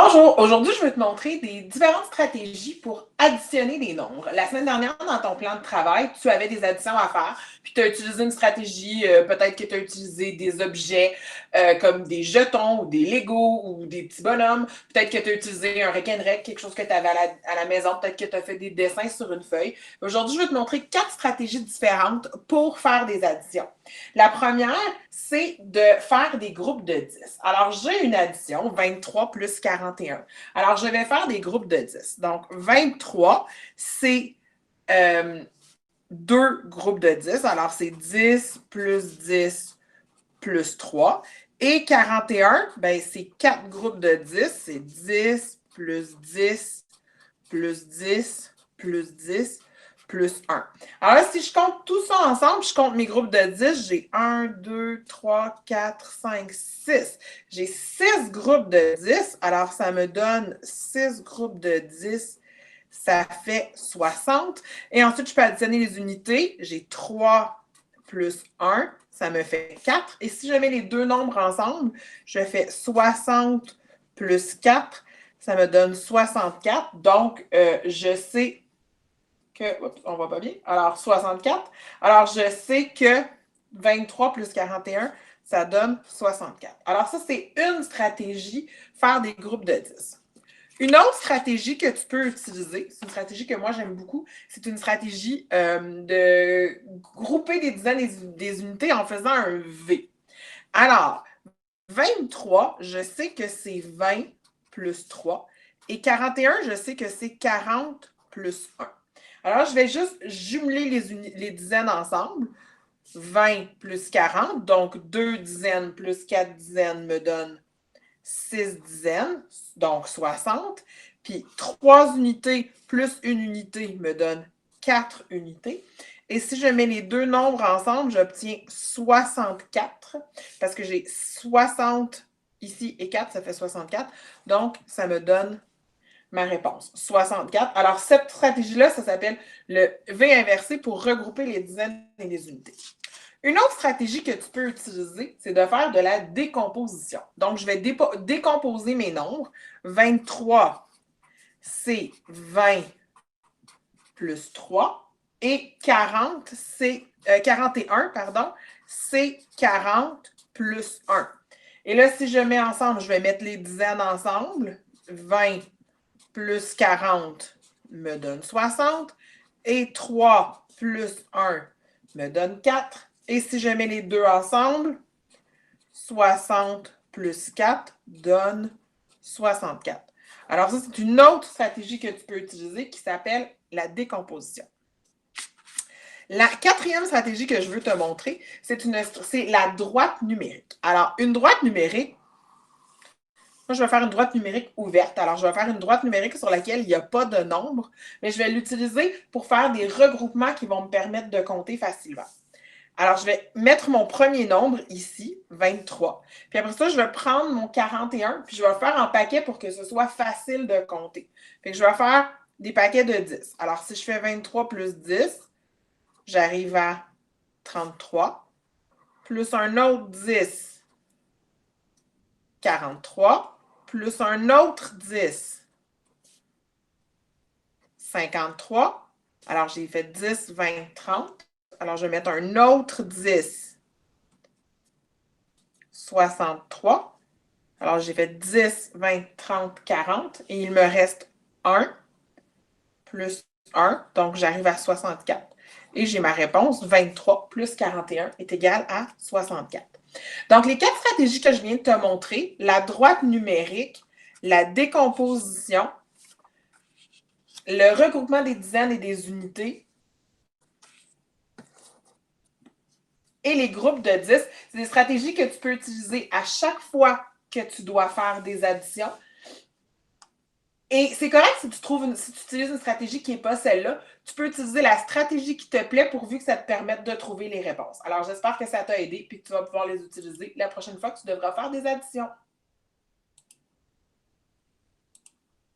Bonjour, aujourd'hui je vais te montrer des différentes stratégies pour additionner des nombres. La semaine dernière, dans ton plan de travail, tu avais des additions à faire, puis tu as utilisé une stratégie, peut-être que tu as utilisé des objets comme des jetons ou des Legos ou des petits bonhommes, peut-être que tu as utilisé un requin-rec, quelque chose que tu avais à la maison, peut-être que tu as fait des dessins sur une feuille. Aujourd'hui, je vais te montrer 4 stratégies différentes pour faire des additions. La première, c'est de faire des groupes de 10. Alors, j'ai une addition, 23 plus 41. Alors, je vais faire des groupes de 10. Donc, 23, c'est deux groupes de 10. Alors, c'est 10 plus 3. Et 41, ben, c'est quatre groupes de 10. C'est 10 plus 10 plus 10 plus 10 plus 1. Alors là, si je compte tout ça ensemble, je compte mes groupes de 10, j'ai 1, 2, 3, 4, 5, 6. J'ai 6 groupes de 10, alors ça me donne 6 groupes de 10, ça fait 60. Et ensuite, je peux additionner les unités. J'ai 3 plus 1, ça me fait 4. Et si je mets les deux nombres ensemble, je fais 60 plus 4, ça me donne 64. Donc, je sais que... Oups, on ne voit pas bien. Alors, 64. Alors, je sais que 23 plus 41, ça donne 64. Alors, ça, c'est une stratégie, faire des groupes de 10. Une autre stratégie que tu peux utiliser, c'est une stratégie que moi j'aime beaucoup, c'est une stratégie de grouper des dizaines et des unités en faisant un V. Alors, 23, je sais que c'est 20 plus 3. Et 41, je sais que c'est 40 plus 1. Alors, je vais juste jumeler les dizaines ensemble. 20 plus 40, donc 2 dizaines plus 4 dizaines me donne 6 dizaines, donc 60. Puis 3 unités plus une unité me donne 4 unités. Et si je mets les deux nombres ensemble, j'obtiens 64 parce que j'ai 60 ici et 4, ça fait 64. Donc, ça me donne ma réponse, 64. Alors, cette stratégie-là, ça s'appelle le V inversé pour regrouper les dizaines et les unités. Une autre stratégie que tu peux utiliser, c'est de faire de la décomposition. Donc, je vais décomposer mes nombres. 23, c'est 20 plus 3. Et 40, c'est 41, pardon, c'est 40 plus 1. Et là, si je mets ensemble, je vais mettre les dizaines ensemble. 20 plus 40 me donne 60. Et 3 plus 1 me donne 4. Et si je mets les deux ensemble, 60 plus 4 donne 64. Alors ça, c'est une autre stratégie que tu peux utiliser qui s'appelle la décomposition. La quatrième stratégie que je veux te montrer, c'est la droite numérique. Alors, une droite numérique, moi, je vais faire une droite numérique ouverte. Alors, je vais faire une droite numérique sur laquelle il n'y a pas de nombre, mais je vais l'utiliser pour faire des regroupements qui vont me permettre de compter facilement. Alors, je vais mettre mon premier nombre ici, 23. Puis après ça, je vais prendre mon 41, puis je vais le faire en paquet pour que ce soit facile de compter. Fait que je vais faire des paquets de 10. Alors, si je fais 23 plus 10, j'arrive à 33. Plus un autre 10, 43. Plus un autre 10, 53. Alors, j'ai fait 10, 20, 30. Alors, je vais mettre un autre 10, 63. Alors, j'ai fait 10, 20, 30, 40. Et il me reste 1 plus 1. Donc, j'arrive à 64. Et j'ai ma réponse, 23 plus 41 est égal à 64. Donc, les 4 stratégies que je viens de te montrer, la droite numérique, la décomposition, le regroupement des dizaines et des unités et les groupes de 10, c'est des stratégies que tu peux utiliser à chaque fois que tu dois faire des additions. Et c'est correct si si tu utilises une stratégie qui n'est pas celle-là, tu peux utiliser la stratégie qui te plaît pourvu que ça te permette de trouver les réponses. Alors, j'espère que ça t'a aidé et que tu vas pouvoir les utiliser la prochaine fois que tu devras faire des additions.